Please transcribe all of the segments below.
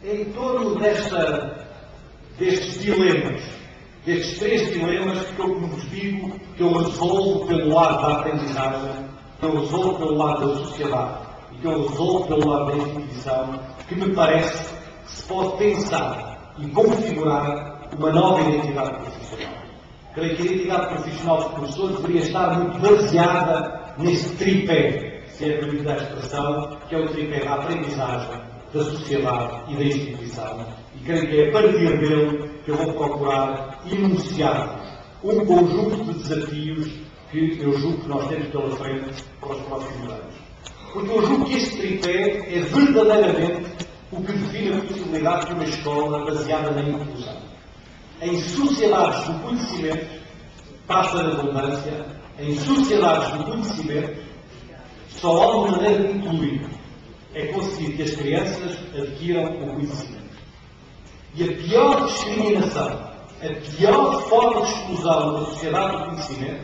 em torno destes dilemas, destes três dilemas que eu vos digo que eu resolvo pelo lado da aprendizagem, que eu resolvo pelo lado da sociedade e que eu resolvo pelo lado da instituição, que me parece que se pode pensar e configurar uma nova identidade profissional. Creio que a identidade profissional dos professores deveria estar muito baseada nesse tripé, se é permitida a expressão, que é o tripé da aprendizagem, da sociedade e da instituição. E creio que é a partir dele que eu vou procurar enunciar um conjunto de desafios que eu julgo que nós temos pela frente para os próximos anos. Porque eu julgo que este tripé é verdadeiramente o que define a possibilidade de uma escola baseada na inclusão. Em sociedades do conhecimento, passa a redundância, em sociedades do conhecimento, só há uma maneira de incluir, é conseguir que as crianças adquiram o conhecimento. E a pior discriminação, a pior forma de exclusão da sociedade do conhecimento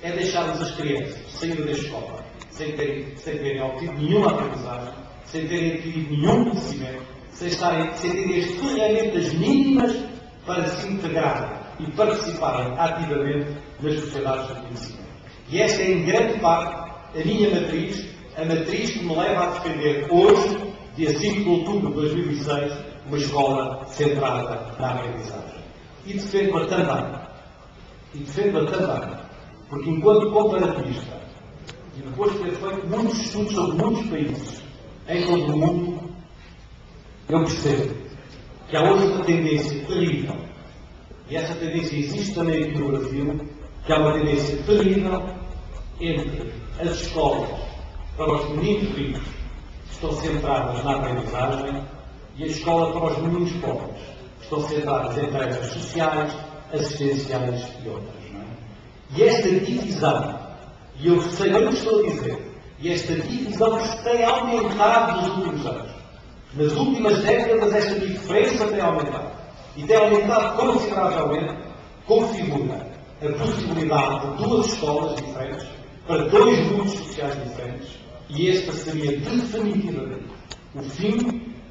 é deixarmos as crianças sair da escola sem terem obtido nenhuma aprendizagem, sem terem adquirido nenhum conhecimento, sem terem as ferramentas mínimas para se integrarem e participarem ativamente nas sociedades do conhecimento. E esta é, em grande parte, a minha matriz, a matriz que me leva a defender hoje, dia 5 de outubro de 2006, uma escola centrada na aprendizagem. E defendo-a também, porque enquanto comparativista, e depois de ter feito muitos estudos sobre muitos países em todo o mundo, eu percebo que há hoje uma tendência terrível, e essa tendência existe também aqui no Brasil, que há uma tendência terrível entre as escolas para os meninos ricos, que estão centradas na aprendizagem, e a escola para os meninos pobres, que estão centradas em tarefas sociais, assistenciais e outras. Não é? E esta divisão, e eu sei bem o que estou a dizer, e esta divisão que tem aumentado nos últimos anos. Nas últimas décadas, esta diferença tem aumentado. E tem aumentado consideravelmente, configura a possibilidade de duas escolas diferentes, para dois mundos sociais diferentes, e esta seria definitivamente o fim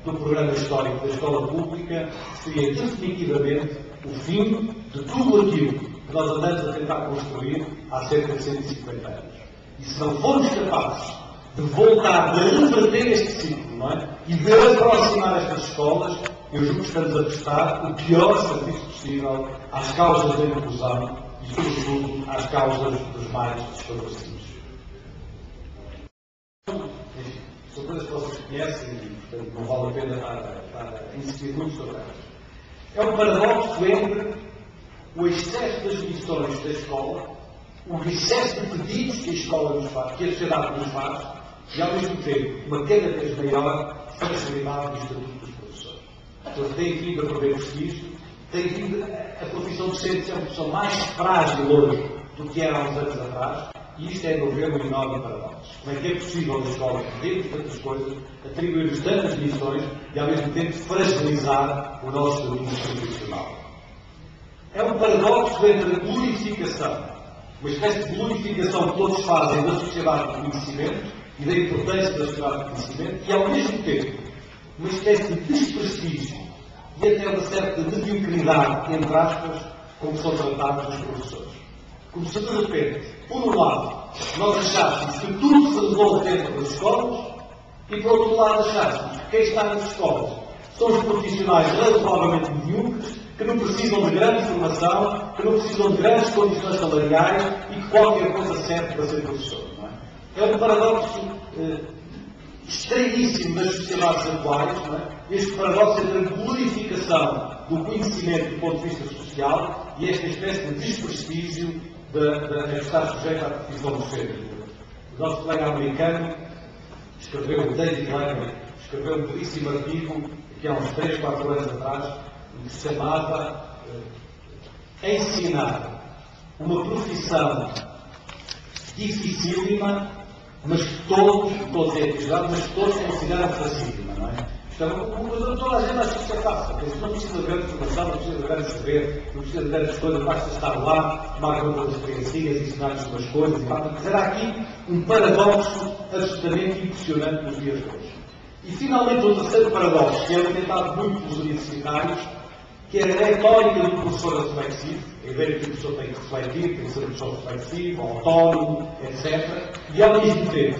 do programa histórico da escola pública, seria definitivamente o fim de tudo aquilo que nós andamos a tentar construir há cerca de 150 anos. E se não formos capazes de voltar, de reverter este ciclo, não é? E de aproximar estas escolas, eu julgo que estamos a prestar o pior serviço possível às causas da inclusão e, sobretudo, às causas dos mais desfavorecidos. São coisas que vocês conhecem e, portanto, não vale a pena estar a insistir muito sobre elas. É um paradoxo entre o excesso das missões da escola, o excesso de pedidos que a escola nos faz, que a sociedade nos faz, e, ao mesmo tempo, uma cada vez maior flexibilidade do estatuto dos professores. Então, tem vindo a perder prestígio, tem vindo a profissão docente ser uma profissão mais frágil hoje do que era há uns anos atrás, e isto é, a meu ver, um enorme paradoxo. Como é que é possível a escola pedir tantas coisas, atribuir-nos tantas missões e, ao mesmo tempo, fragilizar o nosso serviço institucional? É um paradoxo entre a glorificação, uma espécie de glorificação que todos fazem da sociedade do conhecimento e da importância da sociedade do conhecimento, e, ao mesmo tempo, uma espécie de desprestígio e até uma certa mediocridade, entre aspas, como são tratados os professores. Como se, de repente, por um lado, nós achássemos que tudo se resolve dentro das escolas, e, por outro lado, achássemos que quem está nas escolas são os profissionais razoavelmente medíocres, que não precisam de grande formação, que não precisam de grandes condições salariais e que qualquer coisa serve para ser professor. Não é? É um paradoxo estranhíssimo das sociedades atuais, não é? Este paradoxo entre a glorificação do conhecimento do ponto de vista social e esta espécie de desprestígio de estar sujeito à profissão docente. O nosso colega americano escreveu, o David Lehman, escreveu um belíssimo artigo, que há uns 3, 4 anos atrás, que se chamava Ensinar uma profissão dificílima, mas que todos é exagerado, mas que todos consideram facílima, não é? Então, toda a gente acha que isso é fácil, porque não precisa de grande formação, não precisa de grande saber, não precisa de grandes coisas, basta estar lá, tomar conta das criancinhas, ensinar-lhes umas coisas, mas era aqui um paradoxo absolutamente impressionante nos dias de hoje. E, finalmente, o terceiro paradoxo, que é alimentado muito pelos universitários, que é a retórica do professor reflexivo, a ideia que o professor tem que refletir, tem que ser um professor reflexivo, autónomo, etc. E, ao mesmo tempo,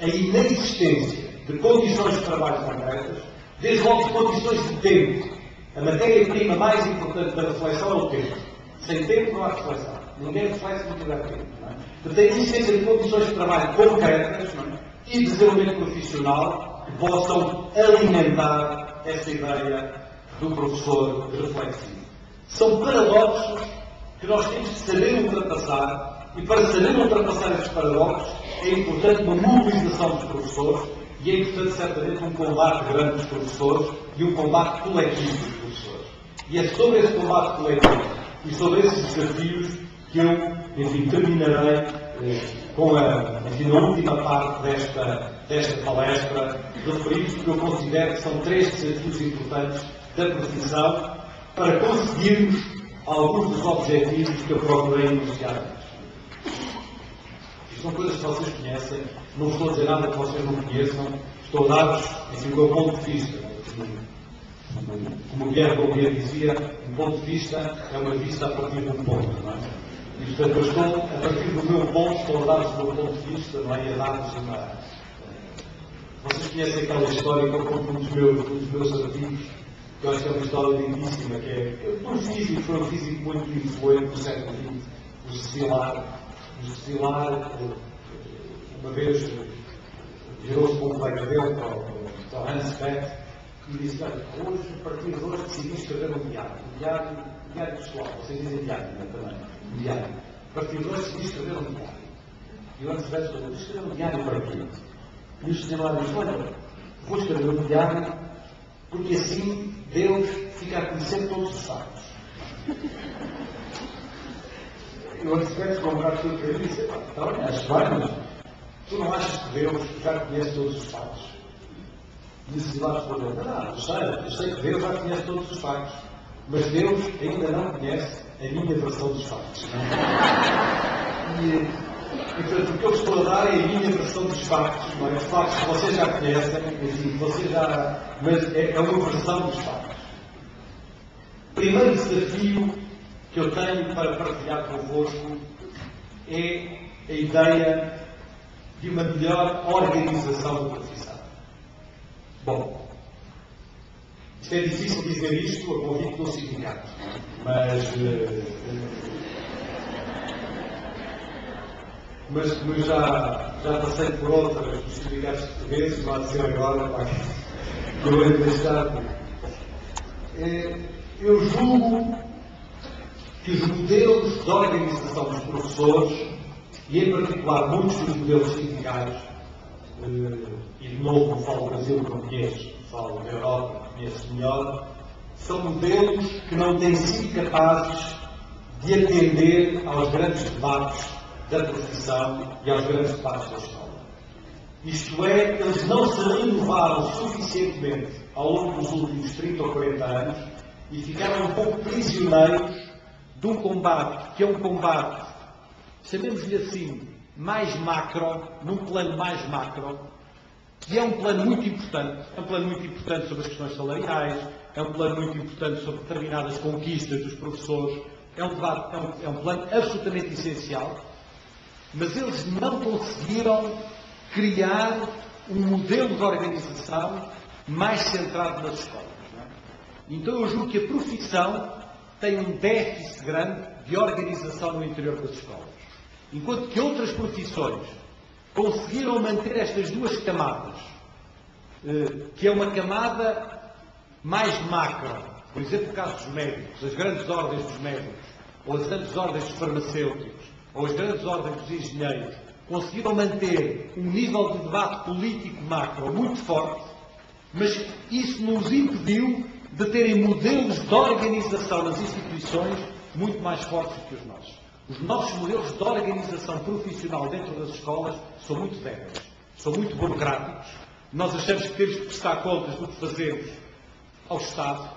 a inexistência de condições de trabalho concretas, desde logo de condições de tempo. A matéria-prima mais importante da reflexão é o tempo. Sem tempo não há reflexão. Ninguém reflete se não tiver tempo. Não é? Portanto, a existência de condições de trabalho concretas, não é? E de desenvolvimento profissional que possam alimentar essa ideia do professor reflexivo. São paradoxos que nós temos de saber ultrapassar, e para saber ultrapassar esses paradoxos é importante uma mobilização dos professores e é importante, certamente, um combate grande dos professores e um combate coletivo dos professores. E é sobre esse combate coletivo e sobre esses desafios que eu, enfim, terminarei com a última parte desta palestra, referidos porque eu considero que são 3 desafios importantes da profissão para conseguirmos alguns dos objetivos que eu procurei enunciar antes. Isto são coisas que vocês conhecem, não estou a dizer nada que vocês não conheçam, estou a dar-vos, enfim, o meu ponto de vista. Como o Pierre Bourdieu dizia, um ponto de vista é uma vista a partir de um ponto, não é? E, portanto, eu estou, a partir do meu ponto, estou a dar-vos o meu ponto de vista, não é? E a dar-vos uma... Vocês conhecem aquela história que eu conto um dos meus artigos, que eu acho que é uma história lindíssima, que é um físico, foi um físico muito influente do século XX, o Szilard. O Szilard, uma vez, virou-se para um colega dele, para o Hans Bethe, e disse: olha, hoje, a partir de hoje, decidi escrever um diário pessoal. Vocês dizem diário, não é, também? Um diário. A partir de hoje, decidi escrever um diário. E o Hans Bethe falou: escrever um diário para quê? E o Szilard disse: olha, vou escrever um diário porque assim Deus fica a conhecer todos os factos. E o Hans Bethe ficou um bocado surpreendido e disse: está bem, acho bem, mas tu não achas que Deus já conhece todos os factos? E o Szilard respondeu: não, eu sei que Deus já conhece todos os factos, mas Deus ainda não conhece a minha versão dos factos. E portanto, o que eu estou a dar é a minha versão dos factos, não é? Os factos que vocês já conhecem, enfim, mas é uma versão dos factos. O primeiro desafio que eu tenho para partilhar convosco é a ideia de uma melhor organização da profissão. Bom, isto é difícil dizer isto a convite do sindicato, mas como já passei por outras dos sindicatos portugueses, não há de ser agora, que eu vou deixar. Eu julgo que os modelos de organização dos professores, e em particular muitos dos modelos sindicais, e de novo não falo do Brasil que não conheço, falo da Europa que conheço melhor, são modelos que não têm sido capazes de atender aos grandes debates da profissão e aos grandes debates da escola. Isto é, eles não se renovaram suficientemente ao longo dos últimos 30 ou 40 anos e ficaram um pouco prisioneiros de um combate que é um combate, chamemos-lhe assim, mais macro, num plano mais macro, que é um plano muito importante. É um plano muito importante sobre as questões salariais, é um plano muito importante sobre determinadas conquistas dos professores, é um plano absolutamente essencial, mas eles não conseguiram criar um modelo de organização mais centrado nas escolas. Não é? Então eu julgo que a profissão tem um déficit grande de organização no interior das escolas. Enquanto que outras profissões conseguiram manter estas duas camadas, que é uma camada mais macro, por exemplo, o caso dos médicos, as grandes ordens dos médicos, ou as grandes ordens dos farmacêuticos, ou as grandes ordens dos engenheiros, conseguiram manter um nível de debate político macro muito forte, mas isso nos impediu de terem modelos de organização nas instituições muito mais fortes do que os nossos. Os nossos modelos de organização profissional dentro das escolas são muito débeis, são muito burocráticos. Nós achamos que temos que prestar contas do que fazemos ao Estado,